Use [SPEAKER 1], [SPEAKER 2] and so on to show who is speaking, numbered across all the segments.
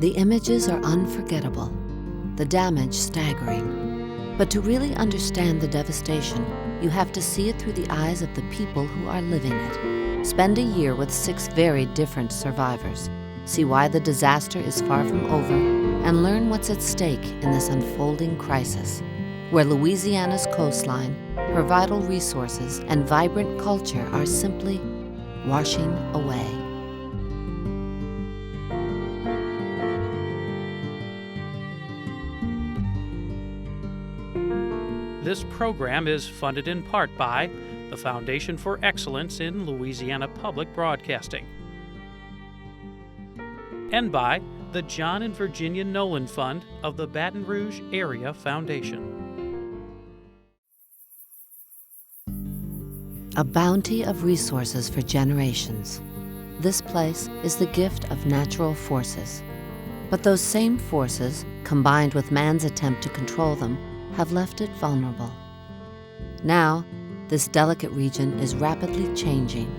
[SPEAKER 1] The images are unforgettable, the damage staggering. But to really understand the devastation, you have to see it through the eyes of the people who are living it. Spend a year with 6 very different survivors. See why the disaster is far from over, and learn what's at stake in this unfolding crisis, where Louisiana's coastline, her vital resources, and vibrant culture are simply washing away.
[SPEAKER 2] This program is funded in part by the Foundation for Excellence in Louisiana Public Broadcasting and by the John and Virginia Nolan Fund of the Baton Rouge Area Foundation.
[SPEAKER 1] A bounty of resources for generations. This place is the gift of natural forces. But those same forces, combined with man's attempt to control them, have left it vulnerable. Now, this delicate region is rapidly changing,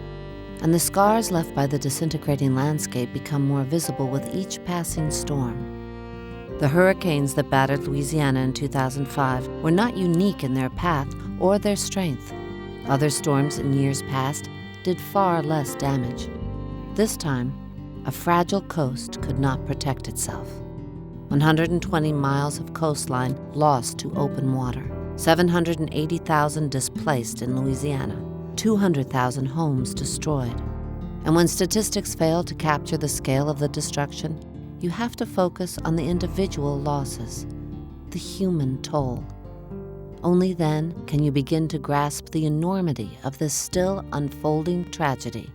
[SPEAKER 1] and the scars left by the disintegrating landscape become more visible with each passing storm. The hurricanes that battered Louisiana in 2005 were not unique in their path or their strength. Other storms in years past did far less damage. This time, a fragile coast could not protect itself. 120 miles of coastline lost to open water, 780,000 displaced in Louisiana, 200,000 homes destroyed. And when statistics fail to capture the scale of the destruction, you have to focus on the individual losses, the human toll. Only then can you begin to grasp the enormity of this still unfolding tragedy.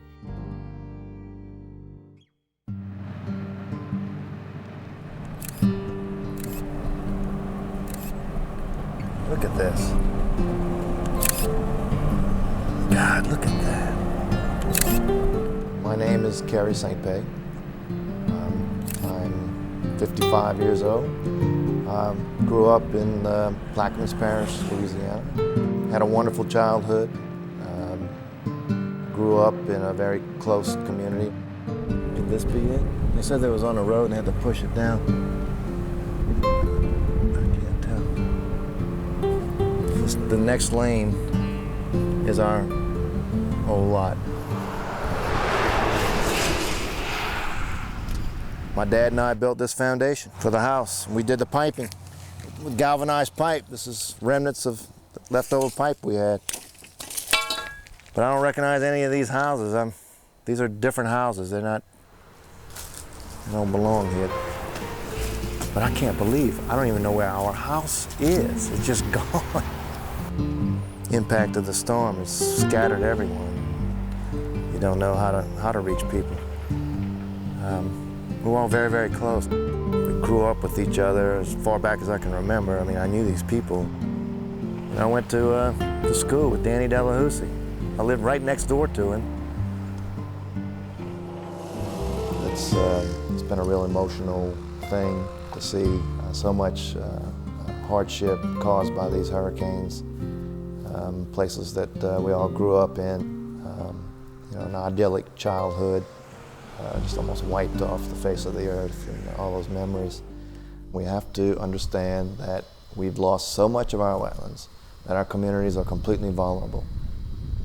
[SPEAKER 3] Look at this. God, look at that. My name is Kerry St. I'm 55 years old. Grew up in Plaquemines Parish, Louisiana. Had a wonderful childhood. Grew up in a very close community. Could this be it? They said they was on the road and had to push it down. The next lane is our whole lot. My dad and I built this foundation for the house. We did the piping with galvanized pipe. This is remnants of leftover pipe we had. But I don't recognize any of these houses. These are different houses. They don't belong here. But I can't believe, I don't even know where our house is. It's just gone. Impact of the storm has scattered everyone. You don't know how to reach people. We're all very, very close. We grew up with each other as far back as I can remember. I mean, I knew these people. And I went to school with Danny Delahousie. I lived right next door to him. It's been a real emotional thing to see so much hardship caused by these hurricanes. Places that we all grew up in, an idyllic childhood, just almost wiped off the face of the earth, and all those memories. We have to understand that we've lost so much of our wetlands that our communities are completely vulnerable.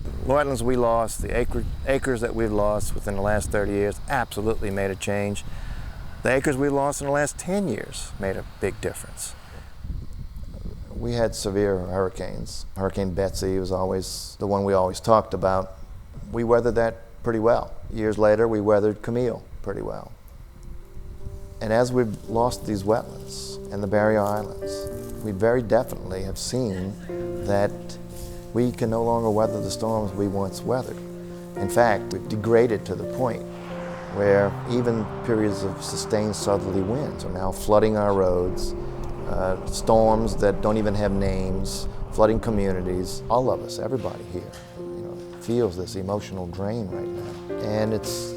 [SPEAKER 3] The wetlands we lost, the acres that we've lost within the last 30 years absolutely made a change. The acres we lost in the last 10 years made a big difference. We had severe hurricanes. Hurricane Betsy was always the one we always talked about. We weathered that pretty well. Years later, we weathered Camille pretty well. And as we've lost these wetlands and the barrier islands, we very definitely have seen that we can no longer weather the storms we once weathered. In fact, we've degraded to the point where even periods of sustained southerly winds are now flooding our roads, storms that don't even have names, flooding communities. All of us, everybody here, feels this emotional drain right now. And it's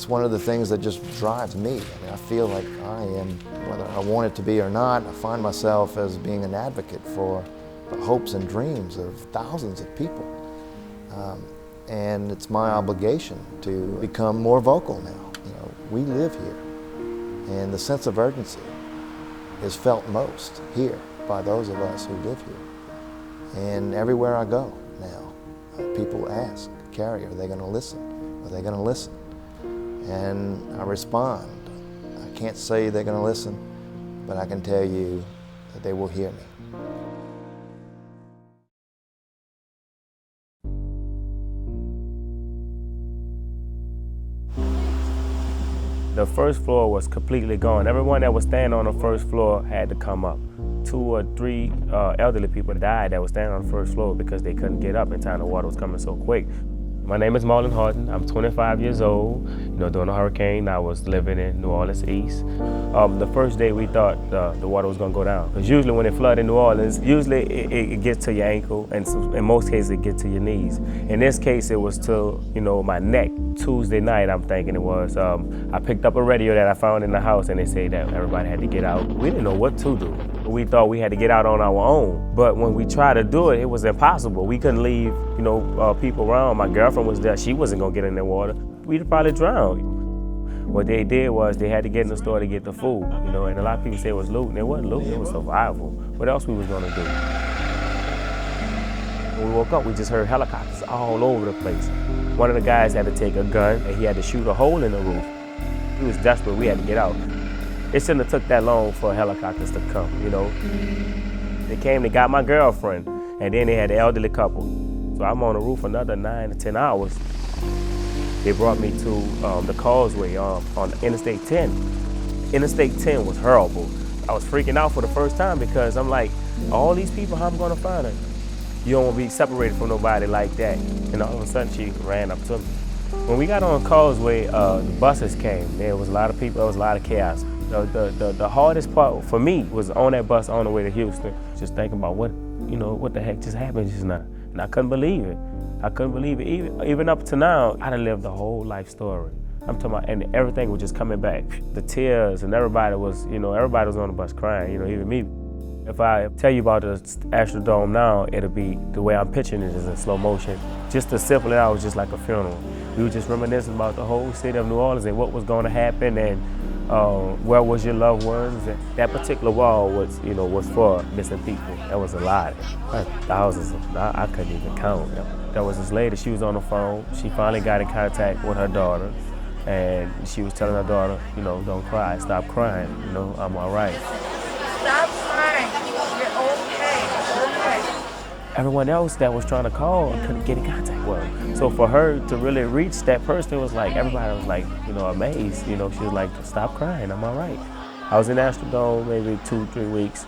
[SPEAKER 3] one of the things that just drives me. I mean, I feel like I am, whether I want it to be or not, I find myself as being an advocate for the hopes and dreams of thousands of people. And it's my obligation to become more vocal now. We live here. And the sense of urgency is felt most here by those of us who live here. And everywhere I go now, people ask, Kerry, are they going to listen? Are they going to listen? And I respond. I can't say they're going to listen, but I can tell you that they will hear me.
[SPEAKER 4] The first floor was completely gone. Everyone that was standing on the first floor had to come up. 2 or 3 elderly people died that was standing on the first floor because they couldn't get up in time. The water was coming so quick. My name is Marlon Horton. I'm 25 years old. During the hurricane, I was living in New Orleans East. The first day we thought the water was gonna go down. Because usually when it floods in New Orleans, usually it gets to your ankle, and so in most cases it gets to your knees. In this case, it was to, my neck. Tuesday night, I'm thinking it was. I picked up a radio that I found in the house, and they said that everybody had to get out. We didn't know what to do. We thought we had to get out on our own. But when we tried to do it, it was impossible. We couldn't leave, people around. My girlfriend was there. She wasn't gonna get in the water. We'd probably drown. What they did was they had to get in the store to get the food, and a lot of people say it was looting. It wasn't looting, it was survival. What else we was gonna do? When we woke up, we just heard helicopters all over the place. One of the guys had to take a gun and he had to shoot a hole in the roof. He was desperate, we had to get out. It shouldn't have took that long for helicopters to come, They came, they got my girlfriend, and then they had the elderly couple. So I'm on the roof another 9 to 10 hours. They brought me to the causeway on Interstate 10. Interstate 10 was horrible. I was freaking out for the first time because I'm like, all these people, how I'm gonna find them? You don't want to be separated from nobody like that. And all of a sudden she ran up to me. When we got on the causeway, the buses came. There was a lot of people, there was a lot of chaos. The hardest part for me was on that bus on the way to Houston, just thinking about what the heck just happened just now. And I couldn't believe it. I couldn't believe it. Even up to now, I done lived the whole life story. I'm talking about, and everything was just coming back. The tears, and everybody was on the bus crying, even me. If I tell you about the Astrodome now, it'll be the way I'm picturing it is in slow motion. Just to simple it out, it was just like a funeral. We were just reminiscing about the whole city of New Orleans and what was going to happen, and where was your loved ones. And that particular wall was for missing people. That was a lot, thousands of, I couldn't even count. There was this lady, she was on the phone. She finally got in contact with her daughter, and she was telling her daughter, don't cry, stop crying, I'm all right.
[SPEAKER 5] Stop crying, you're okay.
[SPEAKER 4] Everyone else that was trying to call couldn't get in contact with her. So for her to really reach that person, it was like, everybody was like, amazed. She was like, stop crying, I'm all right. I was in Astrodome maybe 2-3 weeks.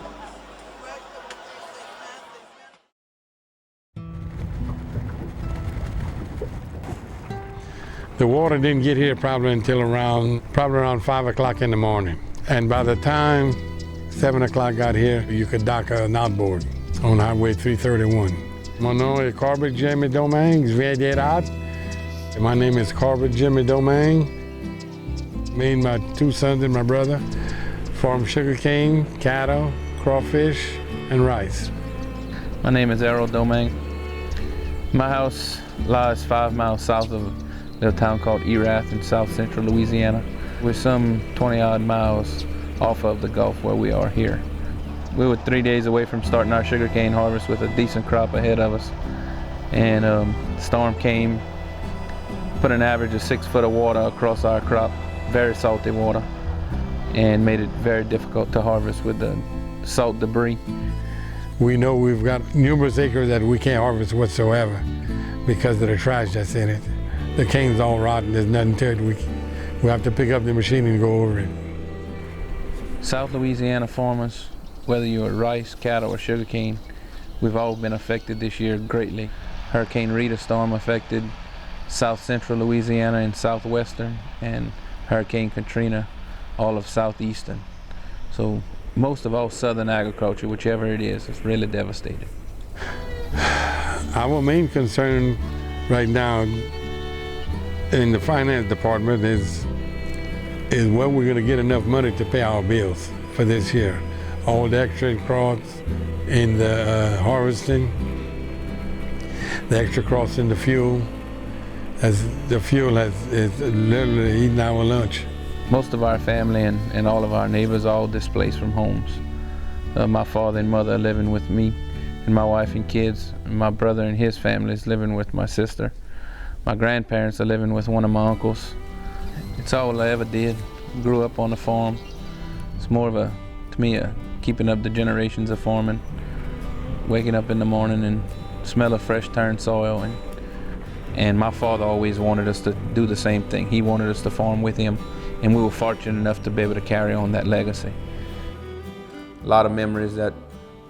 [SPEAKER 6] The water didn't get here probably until around 5 o'clock in the morning. And by the time 7 o'clock got here, you could dock an outboard on Highway 331. Mon nom est Corbett Jimmy Domingue, je viens d'Erath. My name is Corbett Jimmy Domingue. Me and my 2 sons and my brother farm sugarcane, cattle, crawfish, and rice.
[SPEAKER 7] My name is Errol Domingue. My house lies 5 miles south of a town called Erath in south central Louisiana. We're some 20-odd miles off of the Gulf where we are here. We were 3 days away from starting our sugarcane harvest with a decent crop ahead of us. And the storm came, put an average of 6 foot of water across our crop, very salty water, and made it very difficult to harvest with the salt debris.
[SPEAKER 6] We know we've got numerous acres that we can't harvest whatsoever because of the trash that's in it. The cane's all rotten, there's nothing to it. We have to pick up the machine and go over it.
[SPEAKER 7] South Louisiana farmers, whether you're rice, cattle, or sugarcane, we've all been affected this year greatly. Hurricane Rita storm affected south central Louisiana and southwestern, and Hurricane Katrina all of southeastern. So most of all southern agriculture, whichever it is really devastated.
[SPEAKER 6] Our main concern right now in the finance department is where we're going to get enough money to pay our bills for this year. All the extra costs in the harvesting, the extra costs in the fuel, as the fuel is literally eating our lunch.
[SPEAKER 7] Most of our family and all of our neighbors all displaced from homes. My father and mother are living with me and my wife and kids. And my brother and his family is living with my sister. My grandparents are living with one of my uncles. It's all I ever did. Grew up on the farm. It's more of to me, keeping up the generations of farming. Waking up in the morning and smell of fresh turned soil. And my father always wanted us to do the same thing. He wanted us to farm with him, and we were fortunate enough to be able to carry on that legacy. A lot of memories that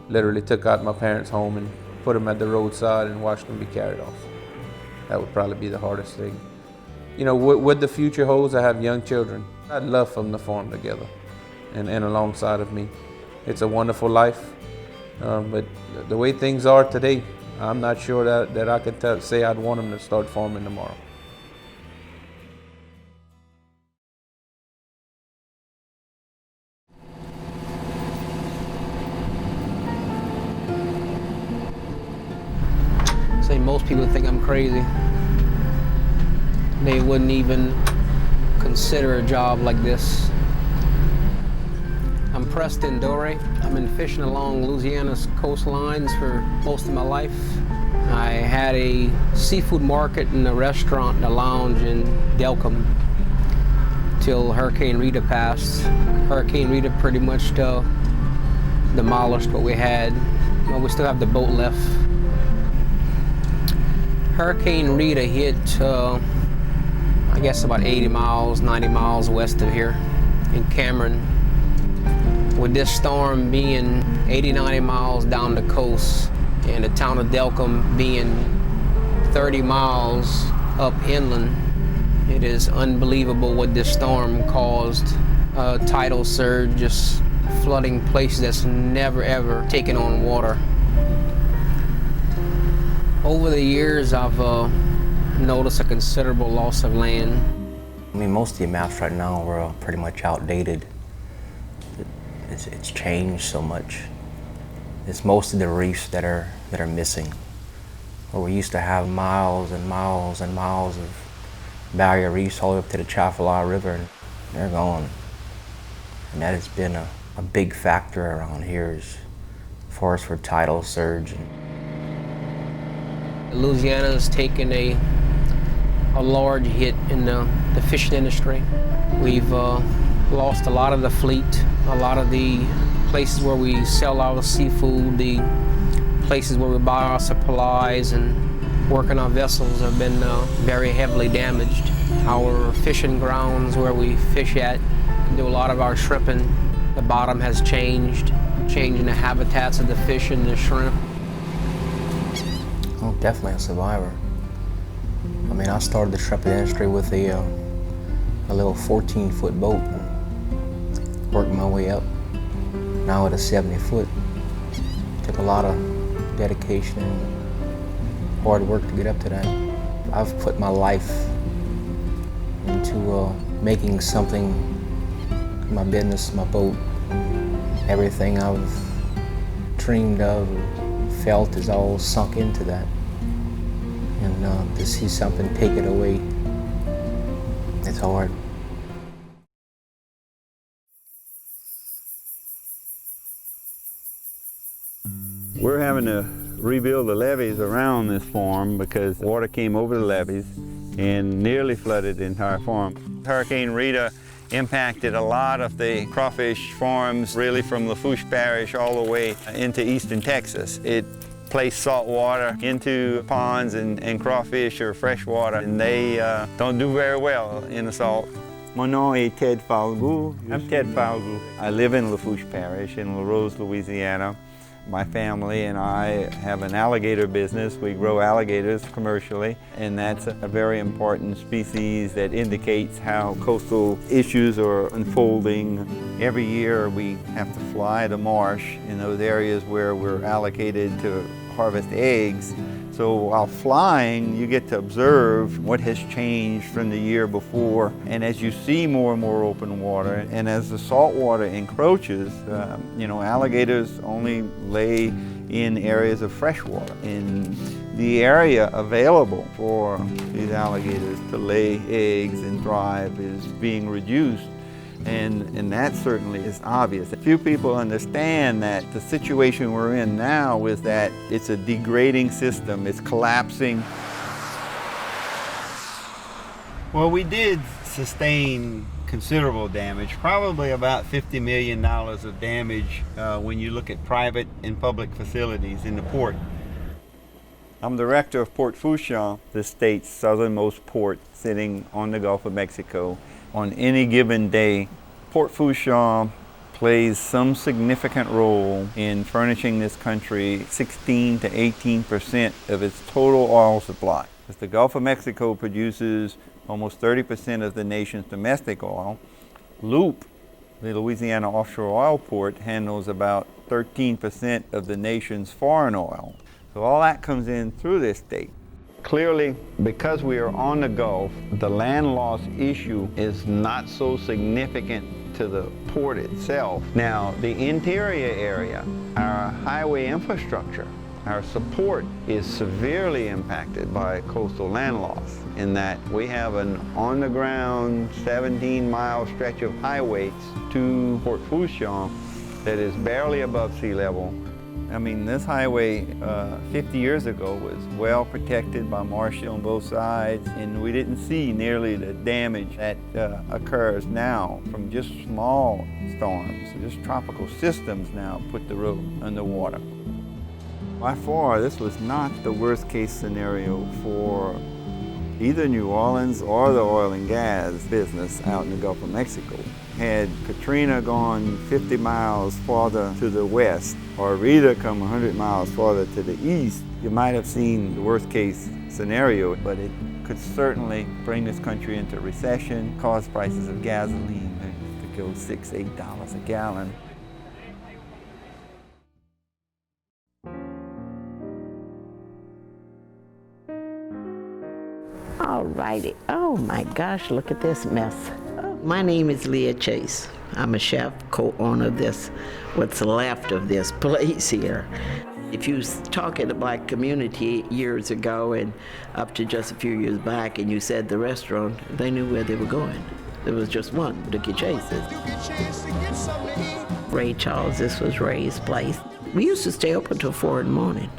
[SPEAKER 7] literally took out my parents' home and put them at the roadside and watched them be carried off. That would probably be the hardest thing. You know, what the future holds, I have young children. I'd love for them to farm together and alongside of me. It's a wonderful life, but the way things are today, I'm not sure that I can say I'd want them to start farming tomorrow.
[SPEAKER 8] Say most people think I'm crazy. They wouldn't even consider a job like this. I'm Preston Dore. I've been fishing along Louisiana's coastlines for most of my life. I had a seafood market and a restaurant and a lounge in Delcambre till Hurricane Rita passed. Hurricane Rita pretty much demolished what we had. Well, we still have the boat left. Hurricane Rita hit, I guess about 80 miles, 90 miles west of here in Cameron. With this storm being 80, 90 miles down the coast and the town of Delcambre being 30 miles up inland, it is unbelievable what this storm caused. Tidal surge, just flooding places that's never ever taken on water. Over the years, I've noticed a considerable loss of land.
[SPEAKER 9] I mean, most of the maps right now are pretty much outdated. It's changed so much. It's most of the reefs that are missing. Where we used to have miles and miles and miles of barrier reefs all the way up to the Chafalá River, and they're gone. And that has been a big factor around here as far as for tidal surge.
[SPEAKER 8] Louisiana has taken a large hit in the fishing industry. We've lost a lot of the fleet, a lot of the places where we sell our seafood, the places where we buy our supplies and work on our vessels have been very heavily damaged. Our fishing grounds where we fish at, do a lot of our shrimping, the bottom has changed, changing the habitats of the fish and the shrimp.
[SPEAKER 9] Oh, definitely a survivor. I mean, I started the shrimping industry with a little 14-foot boat and worked my way up. Now at a 70-foot. Took a lot of dedication and hard work to get up to that. I've put my life into making something, my business, my boat, everything I've dreamed of, felt is all sunk into that. And to see something take it away, it's hard.
[SPEAKER 10] We're having to rebuild the levees around this farm because water came over the levees and nearly flooded the entire farm. Hurricane Rita impacted a lot of the crawfish farms, really from Lafourche Parish all the way into eastern Texas. It placed salt water into ponds and crawfish or fresh water, and they don't do very well in the salt. Mon nom est Ted Falgout. I'm Ted Falgout. I live in Lafourche Parish in Larose, Louisiana. My family and I have an alligator business. We grow alligators commercially, and that's a very important species that indicates how coastal issues are unfolding. Every year we have to fly to marsh in those areas where we're allocated to harvest eggs. So while flying, you get to observe what has changed from the year before. And as you see more and more open water, and as the salt water encroaches, alligators only lay in areas of fresh water. And the area available for these alligators to lay eggs and thrive is being reduced. And that certainly is obvious. Few people understand that the situation we're in now is that it's a degrading system, it's collapsing. Well, we did sustain considerable damage, probably about $50 million of damage when you look at private and public facilities in the port. I'm director of Port Fourchon, the state's southernmost port sitting on the Gulf of Mexico. On any given day, Port Fourchon plays some significant role in furnishing this country 16 to 18% of its total oil supply. As the Gulf of Mexico produces almost 30% of the nation's domestic oil, Loop, the Louisiana offshore oil port, handles about 13% of the nation's foreign oil. So all that comes in through this state. Clearly, because we are on the Gulf, the land loss issue is not so significant to the port itself. Now, the interior area, our highway infrastructure, our support is severely impacted by coastal land loss in that we have an on-the-ground 17-mile stretch of highways to Port Fourchon that is barely above sea level. I mean, this highway 50 years ago was well protected by marsh on both sides, and we didn't see nearly the damage that occurs now from just small storms. Just tropical systems now put the road underwater. By far, this was not the worst case scenario for either New Orleans or the oil and gas business out in the Gulf of Mexico. Had Katrina gone 50 miles farther to the west, or Rita come 100 miles farther to the east, you might have seen the worst case scenario, but it could certainly bring this country into recession, cause prices of gasoline to go $6, $8 a gallon.
[SPEAKER 11] All righty. Oh my gosh, look at this mess. My name is Leah Chase. I'm a chef, co-owner of this, what's left of this place here. If you was talking to the black community years ago and up to just a few years back and you said the restaurant, they knew where they were going. There was just one, Dooky Chase's. Ray Charles, this was Ray's place. We used to stay open till 4 in the morning.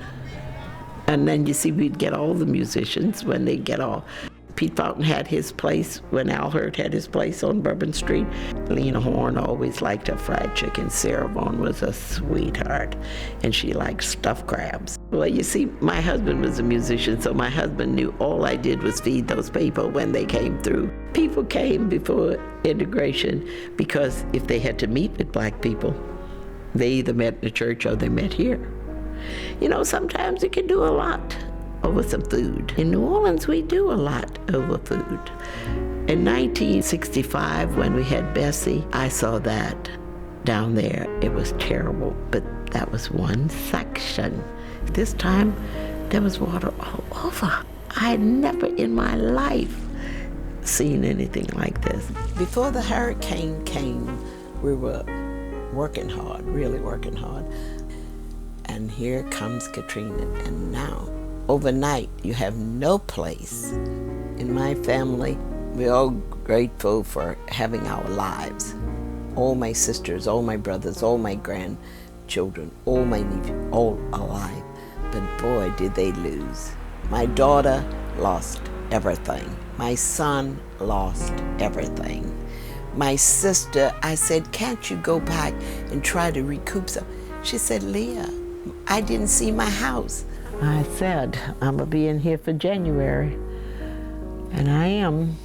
[SPEAKER 11] And then you see we'd get all the musicians when they get off. Pete Fountain had his place when Al Hurt had his place on Bourbon Street. Lena Horne always liked her fried chicken. Sarah Vaughan was a sweetheart, and she liked stuffed crabs. Well, you see, my husband was a musician, so my husband knew all I did was feed those people when they came through. People came before integration because if they had to meet with black people, they either met in the church or they met here. You know, sometimes you can do a lot over some food. In New Orleans, we do a lot over food. In 1965, when we had Bessie, I saw that down there. It was terrible, but that was one section. This time, there was water all over. I had never in my life seen anything like this. Before the hurricane came, we were working hard, really working hard. And here comes Katrina, and now, overnight, you have no place. In my family, we're all grateful for having our lives. All my sisters, all my brothers, all my grandchildren, all my nephews, all alive. But boy, did they lose. My daughter lost everything. My son lost everything. My sister, I said, can't you go back and try to recoup some? She said, Leah, I didn't see my house. I said, I'm gonna be in here for January, and I am.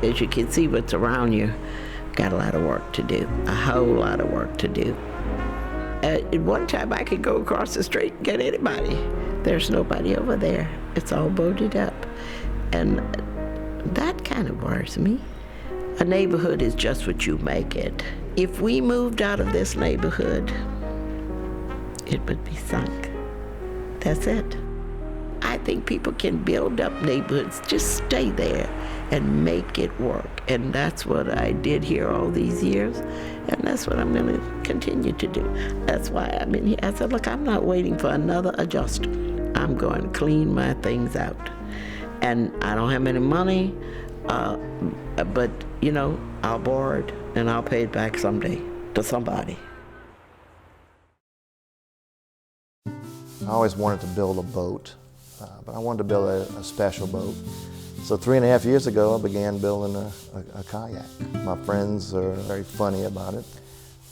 [SPEAKER 11] As you can see what's around you, got a lot of work to do, a whole lot of work to do. At one time I could go across the street and get anybody. There's nobody over there. It's all boarded up. And that kind of worries me. A neighborhood is just what you make it. If we moved out of this neighborhood, it would be sunk. That's it. I think people can build up neighborhoods, just stay there and make it work. And that's what I did here all these years, and that's what I'm gonna continue to do. That's why I'm in here. I said, look, I'm not waiting for another adjuster. I'm going to clean my things out. And I don't have any money, but you know, I'll borrow it and I'll pay it back someday to somebody.
[SPEAKER 3] I always wanted to build a boat, but I wanted to build a special boat. So 3.5 years ago, I began building a kayak. My friends are very funny about it.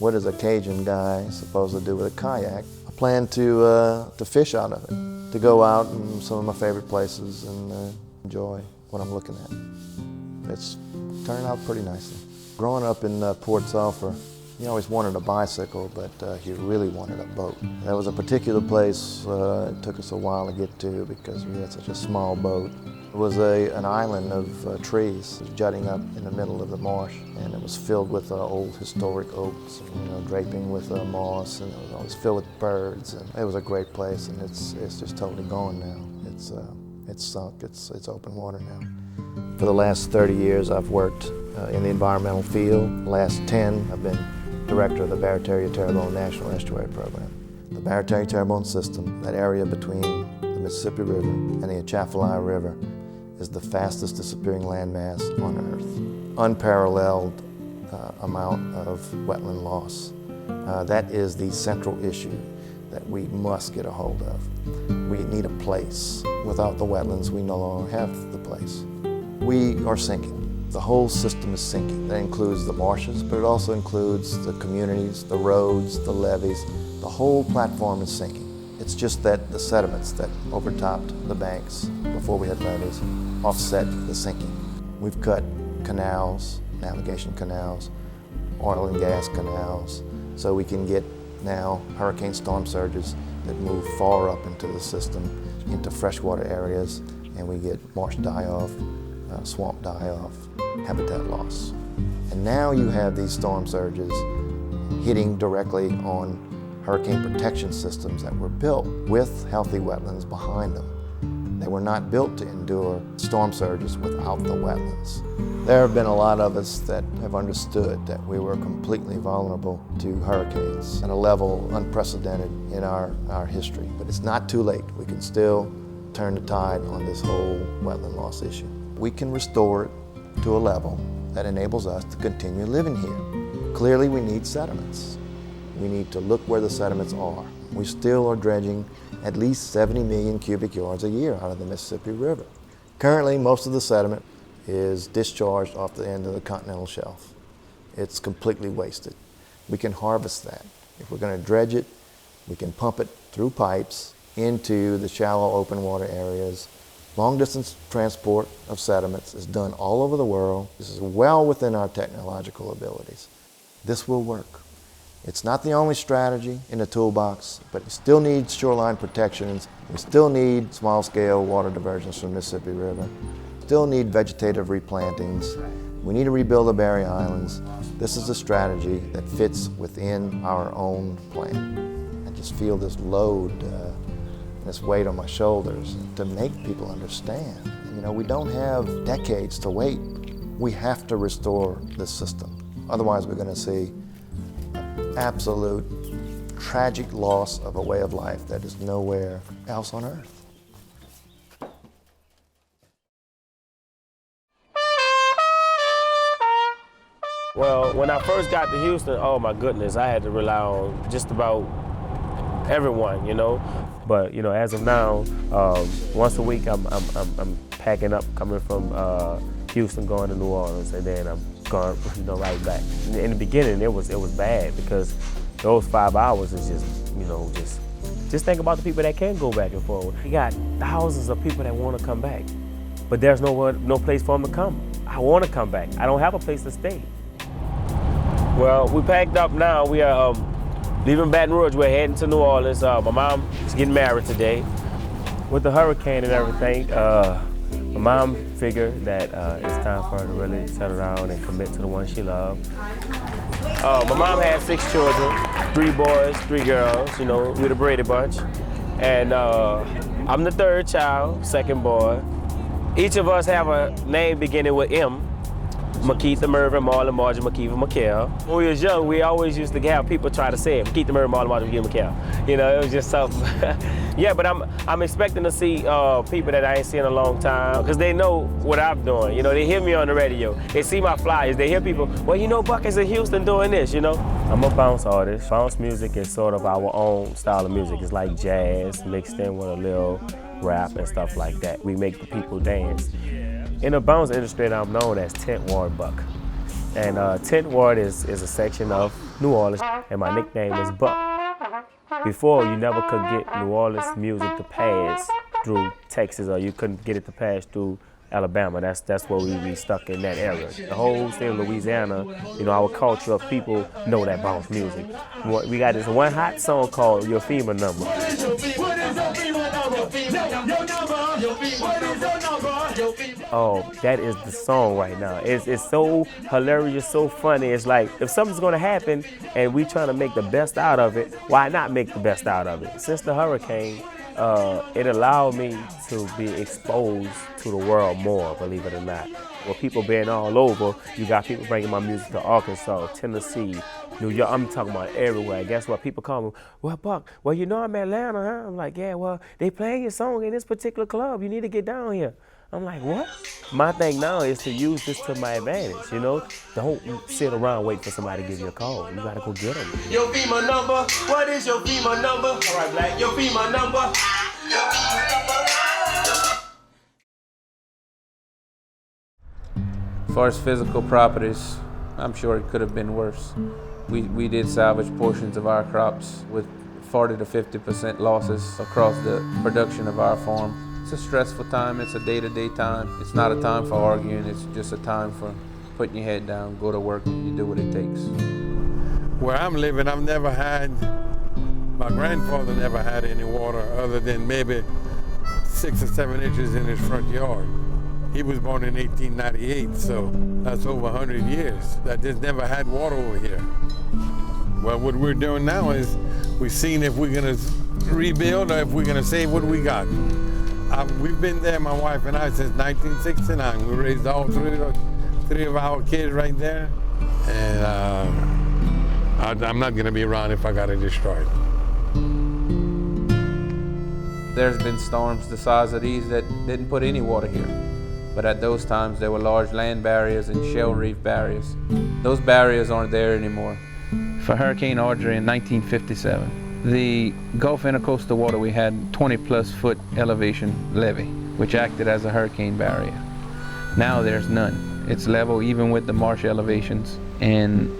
[SPEAKER 3] What is a Cajun guy supposed to do with a kayak? I plan to fish out of it, to go out in some of my favorite places and enjoy what I'm looking at. It's turned out pretty nicely. Growing up in Port Sulphur, you always wanted a bicycle, but you really wanted a boat. There was a particular place it took us a while to get to because we had such a small boat. It was an island of trees jutting up in the middle of the marsh, and it was filled with old historic oaks, and, draping with moss, and it was filled with birds. And it was a great place, and it's just totally gone now. It's sunk. It's open water now. For the last 30 years, I've worked in the environmental field. The last 10, I've been director of the Barataria Terrebonne National Estuary Program. The Barataria Terrebonne system, that area between the Mississippi River and the Atchafalaya River, is the fastest disappearing landmass on Earth. Unparalleled amount of wetland loss. That is the central issue that we must get a hold of. We need a place. Without the wetlands, we no longer have the place. We are sinking. The whole system is sinking. That includes the marshes, but it also includes the communities, the roads, the levees. The whole platform is sinking. It's just that the sediments that overtopped the banks before we had levees offset the sinking. We've cut canals, navigation canals, oil and gas canals, so we can get now hurricane storm surges that move far up into the system, into freshwater areas, and we get marsh die-off, swamp die-off, habitat loss. And now you have these storm surges hitting directly on hurricane protection systems that were built with healthy wetlands behind them. They were not built to endure storm surges without the wetlands. There have been a lot of us that have understood that we were completely vulnerable to hurricanes at a level unprecedented in our history. But it's not too late. We can still turn the tide on this whole wetland loss issue. We can restore it to a level that enables us to continue living here. Clearly, we need sediments. We need to look where the sediments are. We still are dredging at least 70 million cubic yards a year out of the Mississippi River. Currently, most of the sediment is discharged off the end of the continental shelf. It's completely wasted. We can harvest that. If we're going to dredge it, we can pump it through pipes into the shallow open water areas. Long distance transport of sediments is done all over the world. This is well within our technological abilities. This will work. It's not the only strategy in the toolbox, but we still need shoreline protections. We still need small-scale water diversions from the Mississippi River. Still need vegetative replantings. We need to rebuild the Barrier Islands. This is a strategy that fits within our own plan. I just feel this load, this weight on my shoulders to make people understand. You know, we don't have decades to wait. We have to restore this system. Otherwise, we're going to see absolute tragic loss of a way of life that is nowhere else on Earth.
[SPEAKER 4] Well, when I first got to Houston, oh my goodness, I had to rely on just about everyone, you know. But you know, as of now, once a week I'm packing up, coming from Houston, going to New Orleans, and then I'm going, you know, right back. In the beginning, it was bad because those 5 hours is just, you know, just think about the people that can go back and forth. We got thousands of people that want to come back, but there's no place for them to come. I want to come back. I don't have a place to stay. Well, we packed up now. We are leaving Baton Rouge. We're heading to New Orleans. My mom is getting married today. With the hurricane and everything, my mom figured that it's time for her to really settle down and commit to the one she loved. My mom had 6 children, 3 boys, 3 girls, you know, we're the Brady Bunch. And I'm the 3rd child, 2nd boy. Each of us have a name beginning with M. Makita, Mervin, Marlon, Margie, Makiva, Mikhail. When we was young, we always used to have people try to say it. Makita, Mervin, Marlon, Margie, Makiva, Mikhail. You know, it was just something. Yeah, but I'm expecting to see people that I ain't seen in a long time, because they know what I'm doing. You know, they hear me on the radio. They see my flyers. They hear people, well, you know, Buck is in Houston doing this, you know? I'm a bounce artist. Bounce music is sort of our own style of music. It's like jazz mixed in with a little rap and stuff like that. We make the people dance. In the bounce industry, I'm known as 10th Ward Buck. And 10th Ward is a section of New Orleans, and my nickname is Buck. Before, you never could get New Orleans music to pass through Texas, or you couldn't get it to pass through Alabama. That's where we be stuck in that area. The whole state of Louisiana, you know, our culture of people know that bounce music. We got this one hot song called Your FEMA Number. Oh, that is the song right now. It's so hilarious, so funny. It's like, if something's gonna happen and we trying to make the best out of it, why not make the best out of it? Since the hurricane, it allowed me to be exposed to the world more, believe it or not. With people being all over, you got people bringing my music to Arkansas, Tennessee, New York. I'm talking about everywhere. Guess what? People call me, well, Buck, well, you know I'm Atlanta, huh? I'm like, yeah, well, they playing your song in this particular club. You need to get down here. I'm like, what? My thing now is to use this to my advantage, you know? Don't sit around waiting for somebody to give you a call. You gotta go get them.
[SPEAKER 12] Your FEMA number, what is your FEMA number? All right, Black, your FEMA number.
[SPEAKER 7] As far as physical properties, I'm sure it could have been worse. We did salvage portions of our crops with 40 to 50% losses across the production of our farm. It's a stressful time, it's a day-to-day time. It's not a time for arguing, it's just a time for putting your head down, go to work, and you do what it takes.
[SPEAKER 6] Where I'm living, I've never had, my grandfather never had any water other than maybe 6 or 7 inches in his front yard. He was born in 1898, so that's over 100 years that there's never had water over here. Well, what we're doing now is we've seen if we're gonna rebuild or if we're gonna save what we got. We've been there, my wife and I, since 1969. We raised all three of our kids right there, and I'm not gonna be around if I gotta destroy it.
[SPEAKER 7] There's been storms the size of these that didn't put any water here. But at those times, there were large land barriers and shell reef barriers. Those barriers aren't there anymore. For Hurricane Audrey in 1957, the Gulf Intercoastal Waterway had 20-plus foot elevation levee, which acted as a hurricane barrier. Now there's none. It's level even with the marsh elevations. And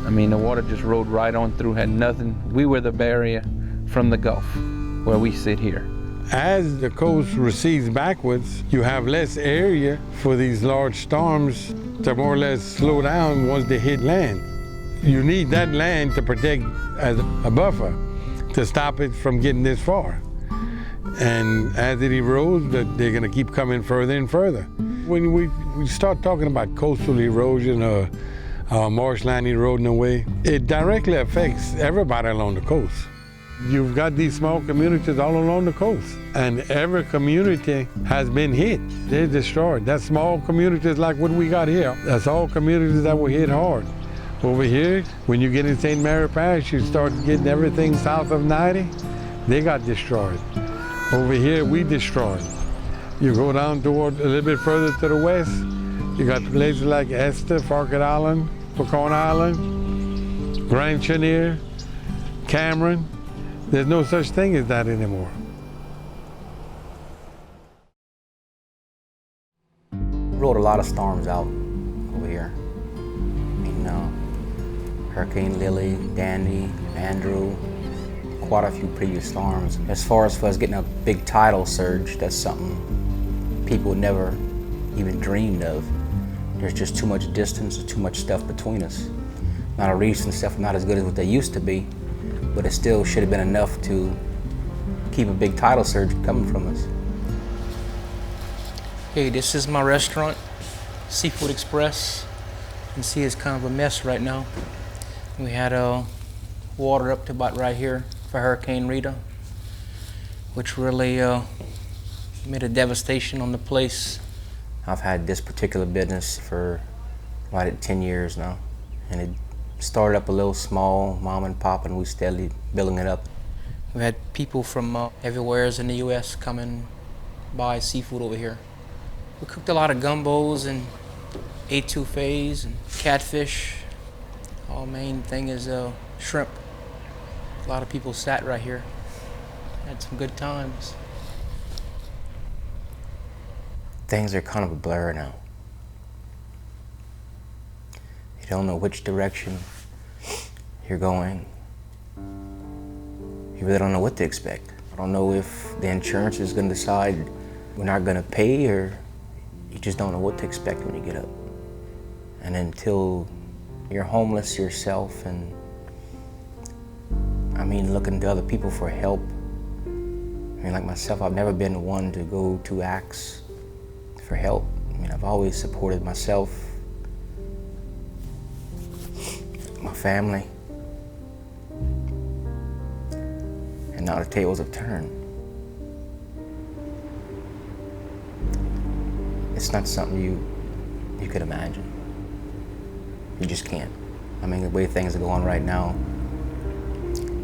[SPEAKER 7] I mean, the water just rode right on through, had nothing. We were the barrier from the Gulf, where we sit here.
[SPEAKER 6] As the coast recedes backwards, you have less area for these large storms to more or less slow down once they hit land. You need that land to protect as a buffer to stop it from getting this far. And as it erodes, they're gonna keep coming further and further. When we start talking about coastal erosion or marshland eroding away, it directly affects everybody along the coast. You've got these small communities all along the coast, and every community has been hit. They're destroyed. That's small communities like what we got here. That's all communities that were hit hard. Over here, when you get in St. Mary Parish, you start getting everything south of 90, they got destroyed. Over here, we destroyed. You go down toward a little bit further to the west, you got places like Esther, Falgout Island, Fourchon Island, Grand Chenier, Cameron. There's no such thing as that anymore.
[SPEAKER 9] Rode a lot of storms out over here. I mean, Hurricane Lily, Dandy, Andrew, quite a few previous storms. As far as for us getting a big tidal surge, that's something people never even dreamed of. There's just too much distance and too much stuff between us. Now the reefs and stuff are not as good as what they used to be, but it still should have been enough to keep a big tidal surge coming from us.
[SPEAKER 8] Hey, this is my restaurant, Seafood Express. You can see it's kind of a mess right now. We had water up to about right here for Hurricane Rita, which really made a devastation on the place.
[SPEAKER 9] I've had this particular business for right at 10 years now. And it started up a little small, mom and pop, and we steadily building it up.
[SPEAKER 8] We had people from everywhere in the U.S. come and buy seafood over here. We cooked a lot of gumbos and etouffees and catfish. Our main thing is shrimp. A lot of people sat right here. Had some good times.
[SPEAKER 9] Things are kind of a blur now. You don't know which direction you're going. You really don't know what to expect. I don't know if the insurance is going to decide we're not going to pay, or you just don't know what to expect when you get up. And until you're homeless yourself, and I mean looking to other people for help. I mean, like myself, I've never been one to go to acts for help. I mean, I've always supported myself, my family, and now the tables have turned. It's not something you could imagine. You just can't. I mean, the way things are going right now,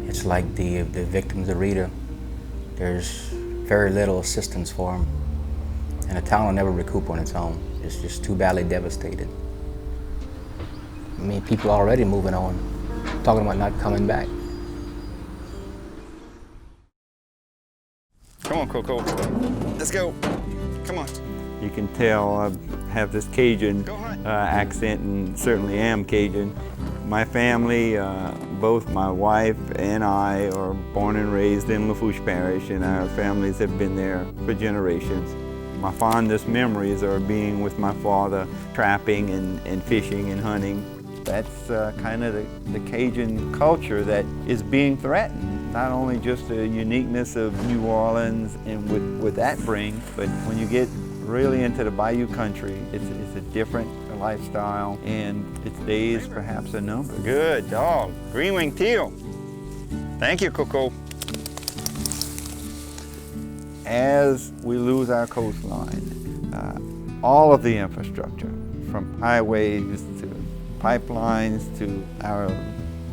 [SPEAKER 9] it's like the victims of Rita. There's very little assistance for them, and the town will never recoup on its own. It's just too badly devastated. I mean, people are already moving on, talking about not coming back.
[SPEAKER 10] Come on, Coco. Let's go. Come on. You can tell I have this Cajun accent, and certainly am Cajun. My family, both my wife and I, are born and raised in Lafourche Parish, and our families have been there for generations. My fondest memories are being with my father, trapping and fishing and hunting. That's kind of the Cajun culture that is being threatened. Not only just the uniqueness of New Orleans and what that brings, but when you get really into the bayou country, it's a different lifestyle, and its days perhaps a number. Good dog. Green-winged teal. Thank you, Coco. As we lose our coastline, all of the infrastructure, from highways to pipelines to our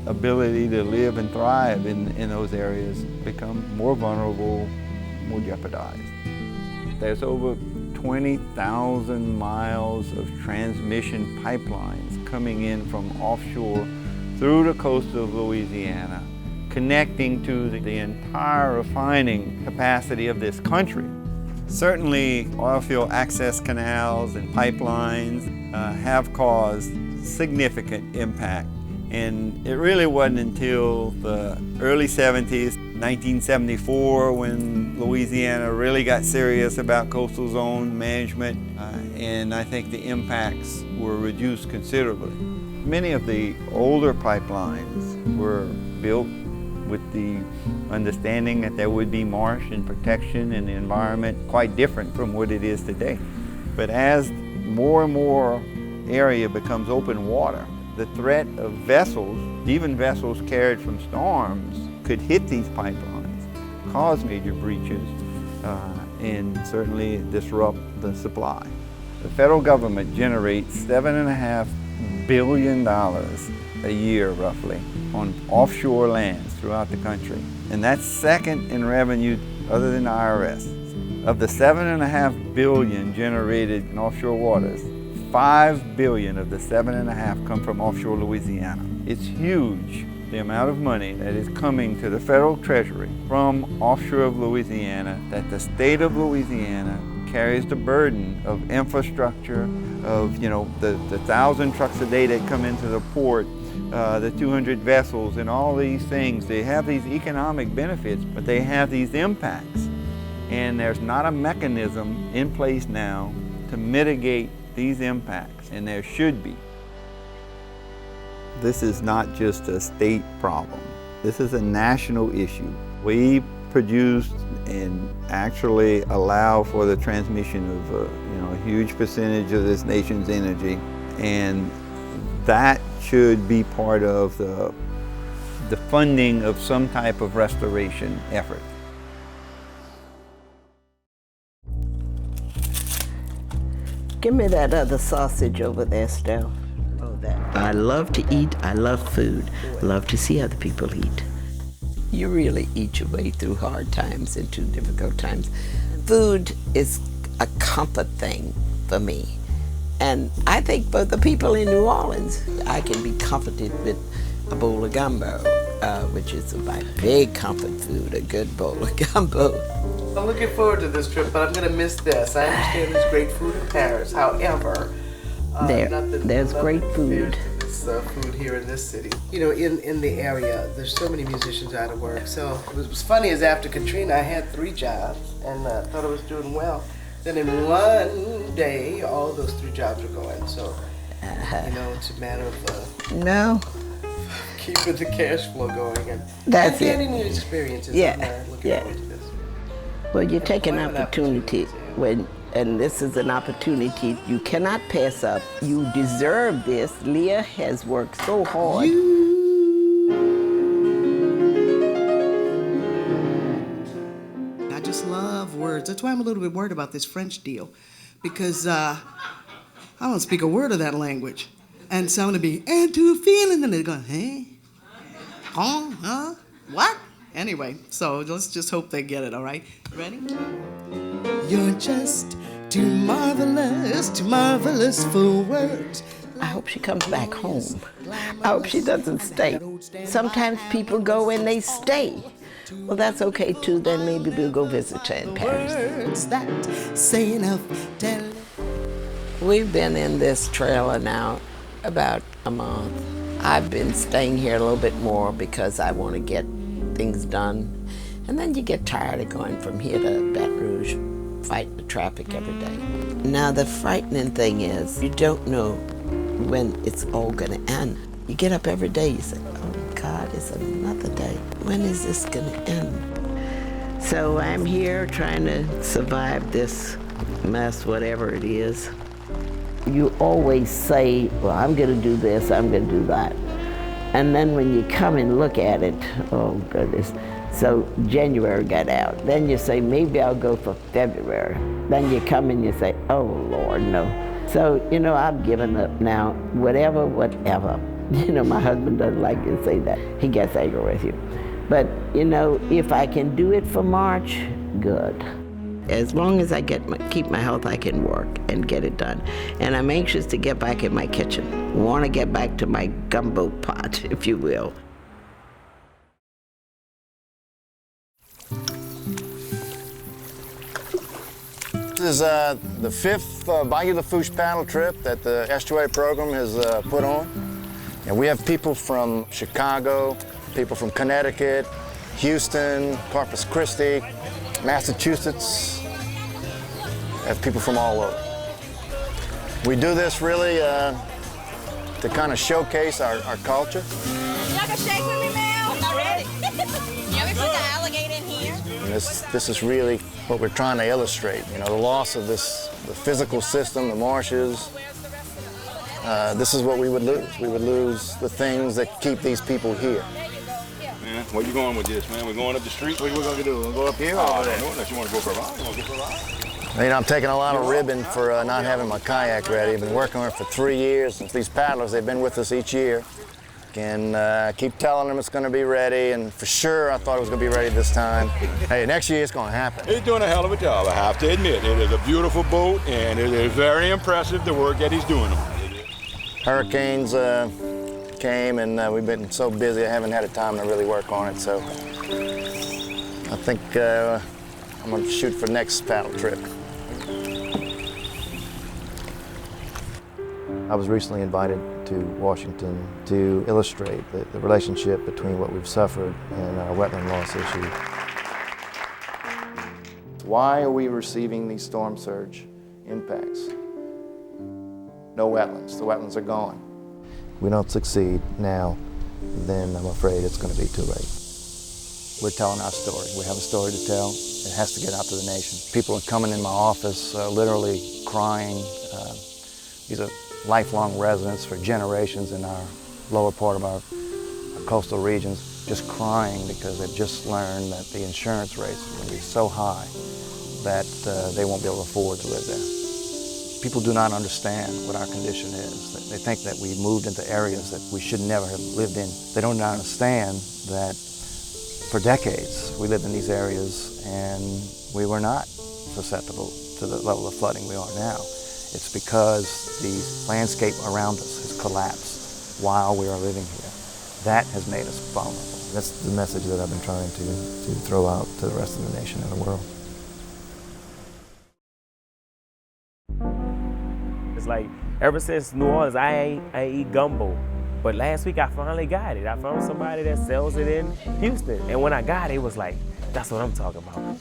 [SPEAKER 10] ability to live and thrive in those areas, become more vulnerable, more jeopardized. There's over 20,000 miles of transmission pipelines coming in from offshore through the coast of Louisiana, connecting to the entire refining capacity of this country. Certainly, oil field access canals and pipelines have caused significant impact. And it really wasn't until the early 70s, 1974, when Louisiana really got serious about coastal zone management, and I think the impacts were reduced considerably. Many of the older pipelines were built with the understanding that there would be marsh and protection and the environment quite different from what it is today. But as more and more area becomes open water, the threat of vessels, even vessels carried from storms, could hit these pipelines, cause major breaches, and certainly disrupt the supply. The federal government generates $7.5 billion a year, roughly, on offshore lands throughout the country. And that's second in revenue other than the IRS. Of the $7.5 billion generated in offshore waters, $5 billion of the $7.5 come from offshore Louisiana. It's huge, the amount of money that is coming to the federal treasury from offshore of Louisiana, that the state of Louisiana carries the burden of infrastructure, of the 1,000 trucks a day that come into the port, the 200 vessels, and all these things. They have these economic benefits, but they have these impacts. And there's not a mechanism in place now to mitigate these impacts, and there should be. This is not just a state problem. This is a national issue. We produce and actually allow for the transmission of a huge percentage of this nation's energy, and that should be part of the funding of some type of restoration effort.
[SPEAKER 11] Give me that other sausage over there, Steph. know that. I love to eat. I love food. I love to see other people eat. You really eat your way through hard times and through difficult times. Food is a comfort thing for me. And I think for the people in New Orleans, I can be comforted with a bowl of gumbo, which is my big comfort food, a good bowl of gumbo.
[SPEAKER 13] I'm looking forward to this trip, but I'm going to miss this. I understand there's great food in Paris. However,
[SPEAKER 11] there's great food.
[SPEAKER 13] This food here in this city. You know, in the area, there's so many musicians out of work. So what was funny is after Katrina, I had 3 jobs and thought I was doing well. Then in one day, all those 3 jobs are going. So, you know, it's a matter of keeping the cash flow going and getting new experiences. I'm looking forward to this.
[SPEAKER 11] Well, you take an opportunity and this is an opportunity you cannot pass up. You deserve this. Leah has worked so hard.
[SPEAKER 14] I just love words. That's why I'm a little bit worried about this French deal, because I don't speak a word of that language. And so I'm gonna be, and to feeling, and they're going, hey, huh, what? Anyway, so let's just hope they get it, all right? Ready? You're just too marvelous for words.
[SPEAKER 11] I hope she comes back home. I hope she doesn't stay. Sometimes people go and they stay. Well, that's okay too, then maybe we'll go visit her in Paris.
[SPEAKER 14] Words that say enough, tell.
[SPEAKER 11] We've been in this trailer now about a month. I've been staying here a little bit more because I want to get things done. And then you get tired of going from here to Baton Rouge, fighting the traffic every day. Now the frightening thing is you don't know when it's all gonna end. You get up every day, you say, oh God, it's another day. When is this gonna end? So I'm here trying to survive this mess, whatever it is. You always say, well, I'm gonna do this, I'm gonna do that. And then when you come and look at it, oh goodness. So January got out. Then you say, maybe I'll go for February. Then you come and you say, oh Lord, no. So, you know, I've given up now, whatever. You know, my husband doesn't like to say that. He gets angry with you. But, you know, if I can do it for March, good. As long as I keep my health, I can work and get it done. And I'm anxious to get back in my kitchen. Want to get back to my gumbo pot, if you will.
[SPEAKER 3] This is the 5th Bayou Lafourche paddle trip that the Estuary program has put on. And we have people from Chicago, people from Connecticut, Houston, Corpus Christi, Massachusetts. We have people from all over. We do this really to kind of showcase our culture.
[SPEAKER 15] You like a shake with me, Mel? I'm not ready. You ever put the alligator in here?
[SPEAKER 3] And this is really what we're trying to illustrate. You know, the loss of the physical system, the marshes. This is what we would lose. We would lose the things that keep these people here.
[SPEAKER 16] Man, where you going with this, man? We're going up the street? What are we going to do? We're going to go up here or over there? No, unless you want to go for a ride. You want to go for a ride?
[SPEAKER 3] You know, I'm taking a lot of ribbon for not having my kayak ready. I've been working on it for 3 years. These paddlers, they've been with us each year. And keep telling them it's going to be ready, and for sure I thought it was going to be ready this time. Hey, next year it's going to happen.
[SPEAKER 16] He's doing a hell of a job, I have to admit. It is a beautiful boat, and it is very impressive the work that he's doing on it.
[SPEAKER 3] Hurricanes came, and we've been so busy I haven't had a time to really work on it, so I think I'm going to shoot for the next paddle trip. I was recently invited to Washington to illustrate the relationship between what we've suffered and our wetland loss issue. Why are we receiving these storm surge impacts? No wetlands. The wetlands are gone. If we don't succeed now, then I'm afraid it's going to be too late. We're telling our story. We have a story to tell. It has to get out to the nation. People are coming in my office literally crying. These are lifelong residents for generations in our lower part of our coastal regions, just crying because they've just learned that the insurance rates are going to be so high that they won't be able to afford to live there. People do not understand what our condition is. They think that we moved into areas that we should never have lived in. They don't understand that for decades we lived in these areas and we were not susceptible to the level of flooding we are now. It's because the landscape around us has collapsed while we are living here. That has made us vulnerable. That's the message that I've been trying to throw out to the rest of the nation and the world.
[SPEAKER 4] It's like, ever since New Orleans, I ain't eat gumbo. But last week I finally got it. I found somebody that sells it in Houston. And when I got it, it was like, that's what I'm talking about.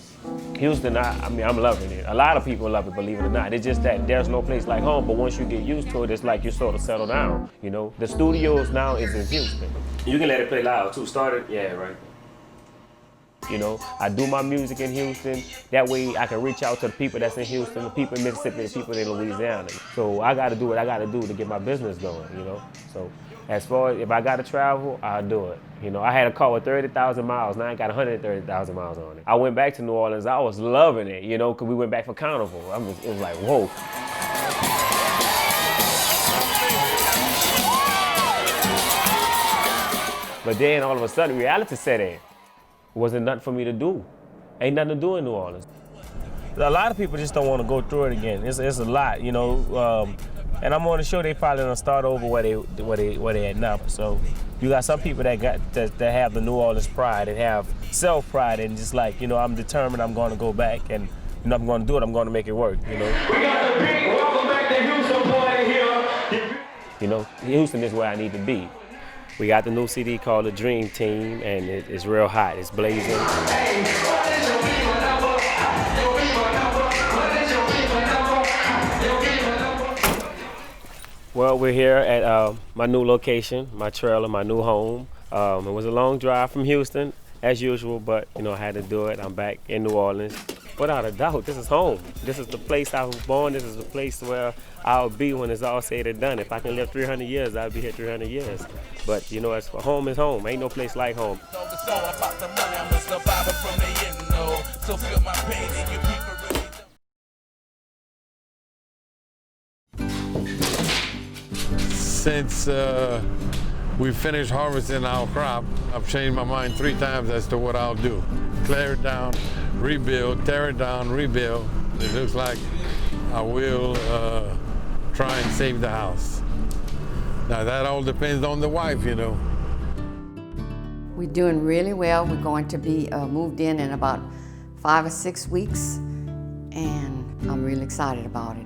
[SPEAKER 4] Houston, I mean, I'm loving it. A lot of people love it, believe it or not. It's just that there's no place like home, but once you get used to it, it's like you sort of settle down, you know? The studios now is in Houston. You can let it play loud too. Started? Yeah, right. You know, I do my music in Houston. That way I can reach out to the people that's in Houston, the people in Mississippi, the people in Louisiana. So I gotta do what I gotta do to get my business going, you know? So as far as if I gotta travel, I'll do it. You know, I had a car with 30,000 miles, now I got 130,000 miles on it. I went back to New Orleans, I was loving it, you know, because we went back for Carnival. It was like, whoa. But then all of a sudden, reality set in. Wasn't nothing for me to do. Ain't nothing to do in New Orleans. A lot of people just don't want to go through it again. It's a lot, you know. And I'm on the show, they probably gonna start over where they at now. So you got some people that have the New Orleans pride, that have self-pride, and just like, you know, I'm determined I'm gonna go back, and you know, I'm gonna do it, I'm gonna make it work, you know.
[SPEAKER 12] We got the beat, welcome back to Houston, boy, here.
[SPEAKER 4] You know, Houston is where I need to be. We got the new CD called The Dream Team, and it's real hot, it's blazing. Well, we're here at my new location, my trailer, my new home. It was a long drive from Houston, as usual, but you know, I had to do it. I'm back in New Orleans. Without a doubt, this is home. This is the place I was born. This is the place where I'll be when it's all said and done. If I can live 300 years, I'll be here 300 years. But you know, as for home is home. Ain't no place like home.
[SPEAKER 6] Since we finished harvesting our crop, I've changed my mind 3 times as to what I'll do. Clear it down, rebuild, tear it down, rebuild. It looks like I will try and save the house. Now that all depends on the wife, you know.
[SPEAKER 17] We're doing really well. We're going to be moved in about 5 or 6 weeks, and I'm really excited about it.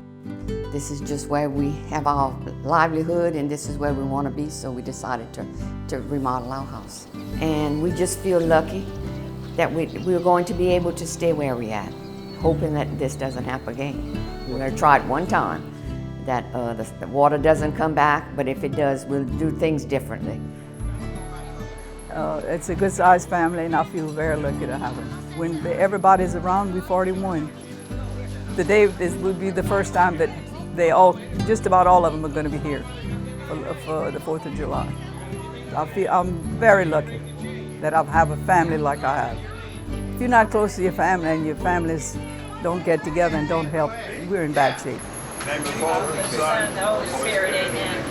[SPEAKER 17] This is just where we have our livelihood, and this is where we want to be, so we decided to remodel our house. And we just feel lucky that we're going to be able to stay where we're at, hoping that this doesn't happen again. We're going to try it one time, that the water doesn't come back, but if it does, we'll do things differently.
[SPEAKER 18] It's a good-sized family, and I feel very lucky to have them. When everybody's around, we're 41. Today will be the first time that just about all of them are going to be here for the 4th of July. I'm very lucky that I have a family like I have. If you're not close to your family and your families don't get together and don't help, we're in bad shape.
[SPEAKER 12] Name of the Father, the Son, and the Holy Spirit, amen.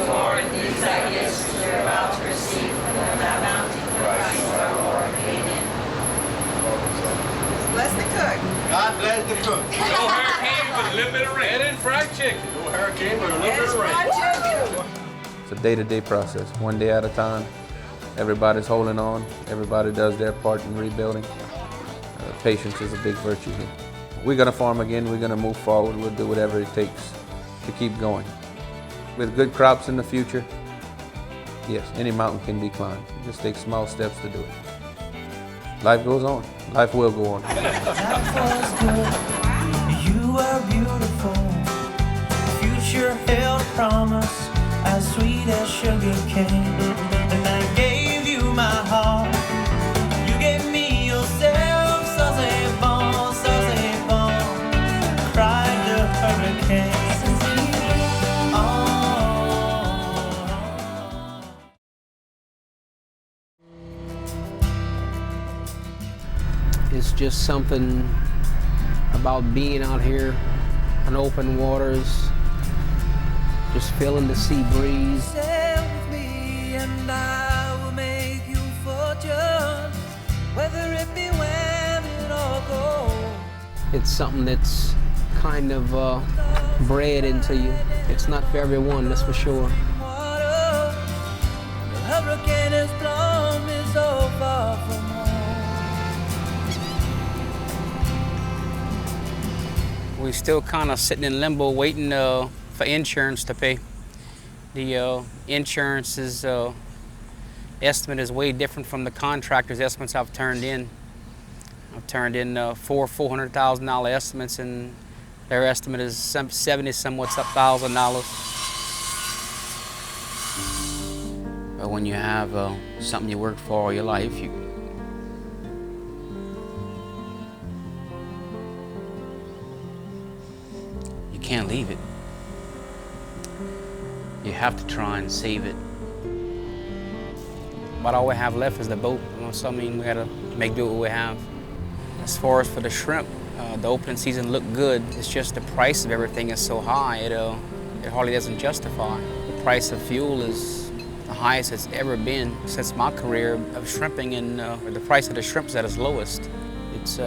[SPEAKER 12] Lord, these I gifts we're about to receive from thy bounty, Christ our Lord, amen.
[SPEAKER 5] Bless the cook.
[SPEAKER 12] God bless the cook.
[SPEAKER 16] No hurricane, but a little bit of rain. And fried chicken.
[SPEAKER 12] No hurricane, but a little bit of rain.
[SPEAKER 7] It's a day-to-day process, one day at a time. Everybody's holding on. Everybody does their part in rebuilding. Patience is a big virtue here. We're going to farm again. We're going to move forward. We'll do whatever it takes to keep going. With good crops in the future, yes, any mountain can be climbed. It just takes small steps to do it. Life goes on. Life will go on.
[SPEAKER 19] You were beautiful. Future held a promise as sweet as sugar cane. And I gave you my heart. You gave me yourself. So c'est bon. Cried the hurricane.
[SPEAKER 8] It's just something about being out here on open waters, just feeling the sea breeze.
[SPEAKER 19] Sail with me and I will make you fortune, whether it be win or gold.
[SPEAKER 8] It's something that's kind of bred into you. It's not for everyone, that's for sure.
[SPEAKER 19] Water, the hurricane has blown me so far from home.
[SPEAKER 8] We're still kind of sitting in limbo waiting for insurance to pay. The insurance's estimate is way different from the contractor's estimates I've turned in. I've turned in four $400,000 estimates, and their estimate is $70,000. But when you have something you worked for all your life, you can't leave it. You have to try and save it. But all we have left is the boat. So I mean, we gotta make do what we have. As far as for the shrimp, the opening season looked good. It's just the price of everything is so high, it hardly doesn't justify. The price of fuel is the highest it's ever been since my career of shrimping, and the price of the shrimp is at its lowest. It's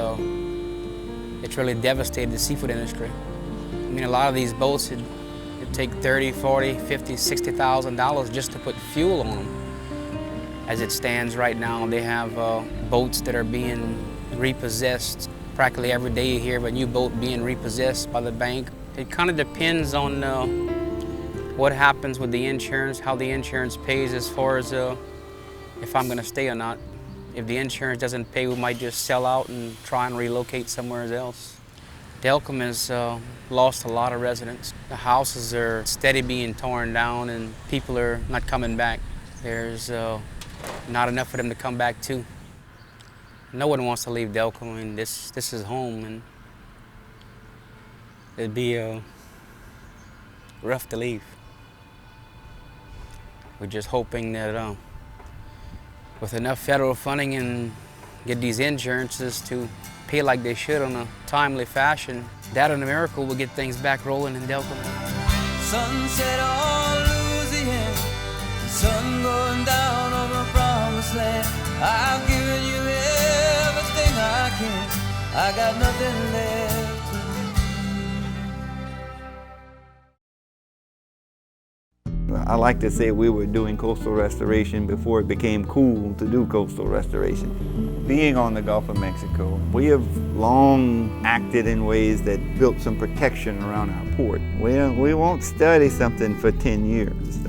[SPEAKER 8] really devastated the seafood industry. I mean, a lot of these boats, it take $30,000, $40,000, $50,000, $60,000 just to put fuel on them. As it stands right now, they have boats that are being repossessed. Practically every day you hear of a new boat being repossessed by the bank. It kind of depends on what happens with the insurance, how the insurance pays as far as if I'm gonna stay or not. If the insurance doesn't pay, we might just sell out and try and relocate somewhere else. Delcambre has lost a lot of residents. The houses are steady being torn down and people are not coming back. There's not enough for them to come back to. No one wants to leave Delcambre, and this is home, and it'd be rough to leave. We're just hoping that with enough federal funding and get these insurances to pay like they should on a timely fashion, that and a miracle will get things back rolling in Delcambre.
[SPEAKER 19] Sunset on Louisiana, sun going down over promised land. I've given you everything I can, I got nothing left.
[SPEAKER 10] I like to say we were doing coastal restoration before it became cool to do coastal restoration. Being on the Gulf of Mexico, we have long acted in ways that built some protection around our port. We won't study something for 10 years.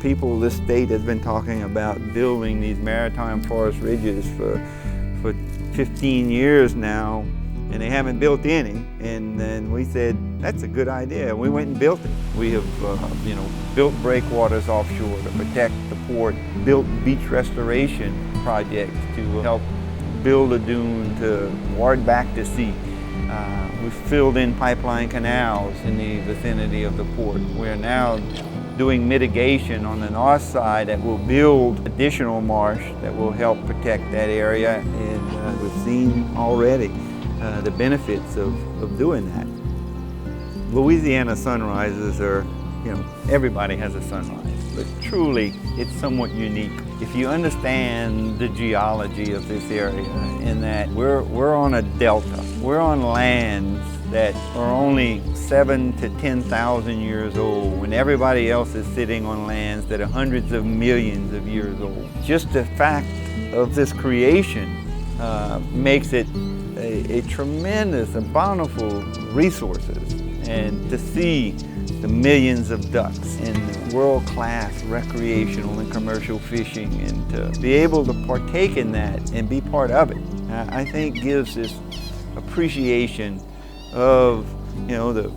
[SPEAKER 10] People, this state has been talking about building these maritime forest ridges for 15 years now, and they haven't built any. And then we said, that's a good idea. We went and built it. We have, built breakwaters offshore to protect the port, built beach restoration projects to help build a dune to ward back the sea. We've filled in pipeline canals in the vicinity of the port. We're now doing mitigation on the north side that will build additional marsh that will help protect that area, and we've seen already the benefits of doing that. Louisiana sunrises are, everybody has a sunrise, but truly it's somewhat unique. If you understand the geology of this area, in that we're on a delta, we're on lands that are only 7,000 to 10,000 years old, when everybody else is sitting on lands that are hundreds of millions of years old. Just the fact of this creation makes it a tremendous and bountiful resources. And to see the millions of ducks and world-class recreational and commercial fishing, and to be able to partake in that and be part of it, I think gives this appreciation of the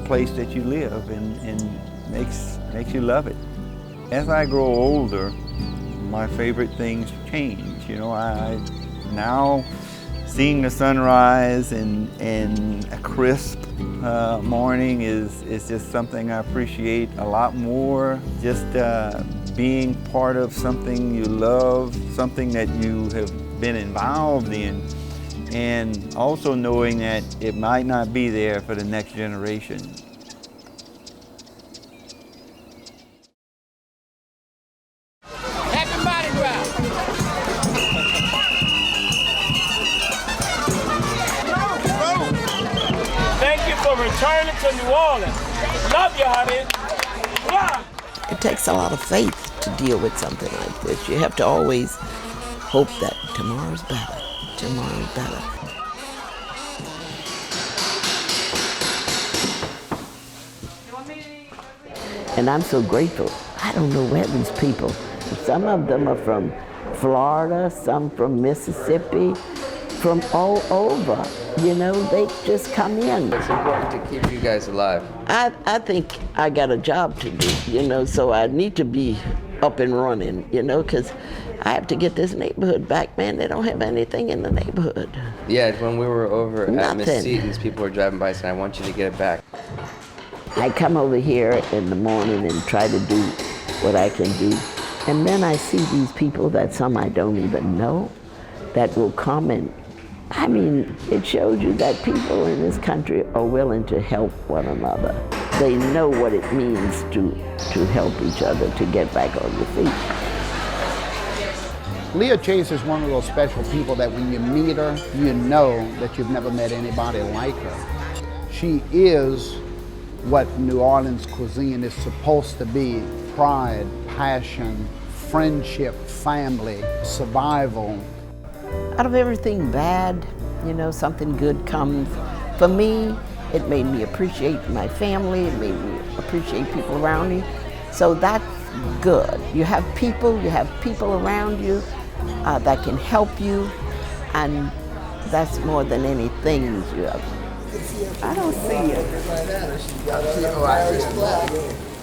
[SPEAKER 10] place that you live, and makes you love it. As I grow older, my favorite things change. I now seeing the sunrise and a crisp morning is just something I appreciate a lot more. Just being part of something you love, something that you have been involved in, and also knowing that it might not be there for the next generation.
[SPEAKER 19] Happy Mardi Gras!
[SPEAKER 4] Thank you for returning to New Orleans. Love you, honey. Wow.
[SPEAKER 11] It takes a lot of faith to deal with something like this. You have to always hope that tomorrow's better. Tomorrow's better. And I'm so grateful. I don't know where these people, some of them are from Florida, some from Mississippi, from all over. You know, they just come in.
[SPEAKER 20] It's important to keep you guys alive.
[SPEAKER 11] I think I got a job to do, you know, so I need to be up and running, you know, because I have to get this neighborhood back, man. They don't have anything in the neighborhood.
[SPEAKER 20] Yeah, when we were over at Miss
[SPEAKER 11] Nothing.
[SPEAKER 20] Seaton's, people were driving by saying, I want you to get it back.
[SPEAKER 11] I come over here in the morning and try to do what I can do. And then I see these people that some I don't even know that will come and, I mean, it shows you that people in this country are willing to help one another. They know what it means to help each other to get back on your feet.
[SPEAKER 21] Leah Chase is one of those special people that when you meet her, you know that you've never met anybody like her. She is what New Orleans cuisine is supposed to be: pride, passion, friendship, family, survival.
[SPEAKER 11] Out of everything bad, you know, something good comes. For me, it made me appreciate my family, it made me appreciate people around me. So that's good. You have people around you that can help you, and that's more than anything you have. I don't see it.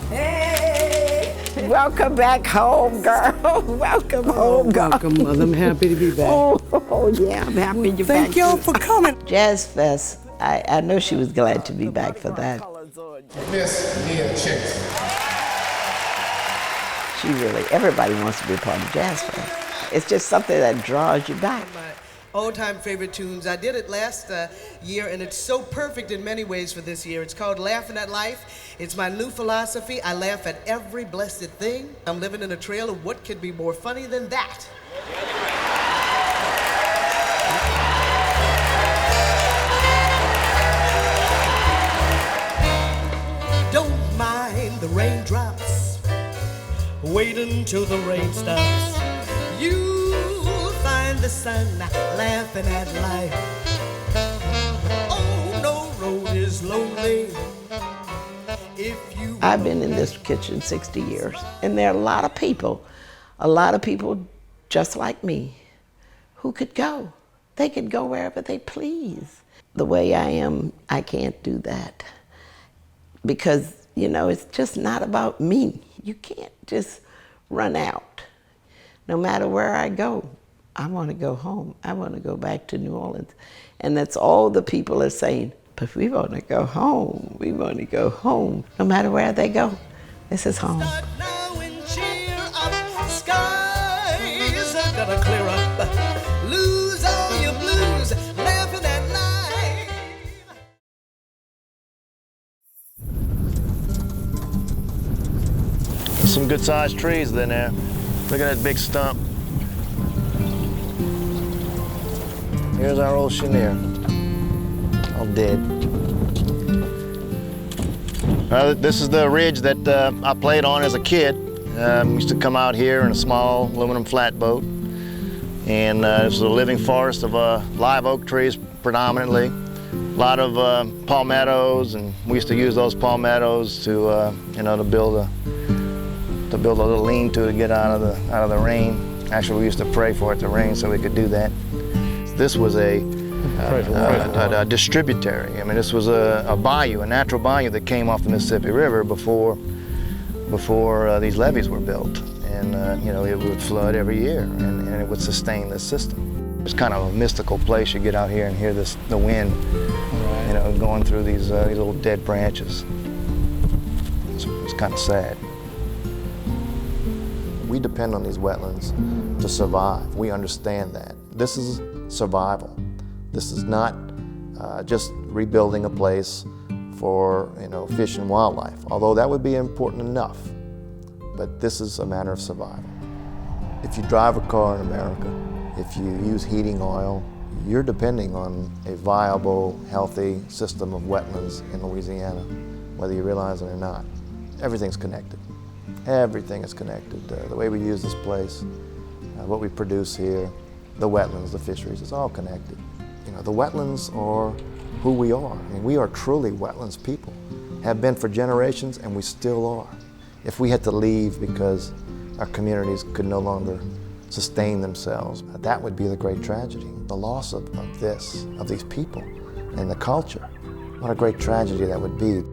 [SPEAKER 11] Hey! Welcome back home, girl. Welcome home, girl.
[SPEAKER 13] Welcome, Mother. I'm happy to be back.
[SPEAKER 11] Oh yeah, I'm happy you're back.
[SPEAKER 13] Thank y'all for coming.
[SPEAKER 11] Jazz Fest, I know she was glad to be back for that.
[SPEAKER 22] Miss Leah Chase.
[SPEAKER 11] She really, everybody wants to be a part of Jazz Fest. It's just something that draws you back.
[SPEAKER 13] Old-time favorite tunes. I did it last year, and it's so perfect in many ways for this year. It's called Laughing at Life. It's my new philosophy. I laugh at every blessed thing. I'm living in a trail of what could be more funny than that. Don't mind the raindrops. Wait until the rain stops. You'll find the sun laughing at life. Oh, no road is lonely if you...
[SPEAKER 11] I've been in this kitchen 60 years, and there are a lot of people just like me who could go. They could go wherever they please. The way I am, I can't do that. Because, you know, it's just not about me. You can't just run out. No matter where I go, I want to go home. I want to go back to New Orleans. And that's all the people are saying, but we want to go home. We want to go home. No matter where they go, this is home.
[SPEAKER 19] Start now and cheer up. Skies are gonna clear up. Lose all your blues, laughing at life.
[SPEAKER 3] There's some good sized trees in there. Look at that big stump. Here's our old chenier, all dead. This is the ridge that I played on as a kid. Used to come out here in a small aluminum flatboat. And this was a living forest of live oak trees predominantly. A lot of palmettos, and we used to use those palmettos to, you know, to build a little lean-to to get out of the rain. Actually, we used to pray for it to rain so we could do that. This was a distributary. I mean, this was a bayou, a natural bayou that came off the Mississippi River before these levees were built. And you know, it would flood every year, and it would sustain this system. It's kind of a mystical place. You get out here and hear the wind, you know, going through these little dead branches. It's kind of sad. We depend on these wetlands to survive. We understand that. This is survival. This is not just rebuilding a place for fish and wildlife, although that would be important enough. But this is a matter of survival. If you drive a car in America, if you use heating oil, you're depending on a viable, healthy system of wetlands in Louisiana, whether you realize it or not. Everything's connected. Everything is connected. The way we use this place, what we produce here, the wetlands, the fisheries, it's all connected. The wetlands are who we are. I mean, we are truly wetlands people, have been for generations, and we still are. If we had to leave because our communities could no longer sustain themselves, that would be the great tragedy. The loss of these people and the culture. What a great tragedy that would be.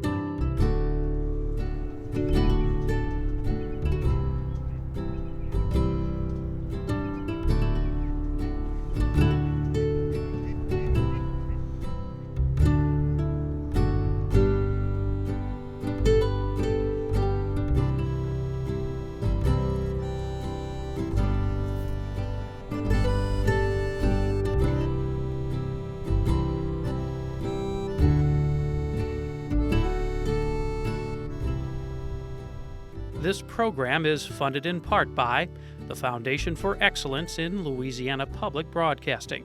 [SPEAKER 1] This program is funded in part by the Foundation for Excellence in Louisiana Public Broadcasting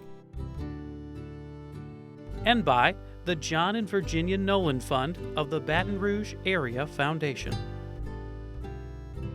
[SPEAKER 1] and by the John and Virginia Nolan Fund of the Baton Rouge Area Foundation.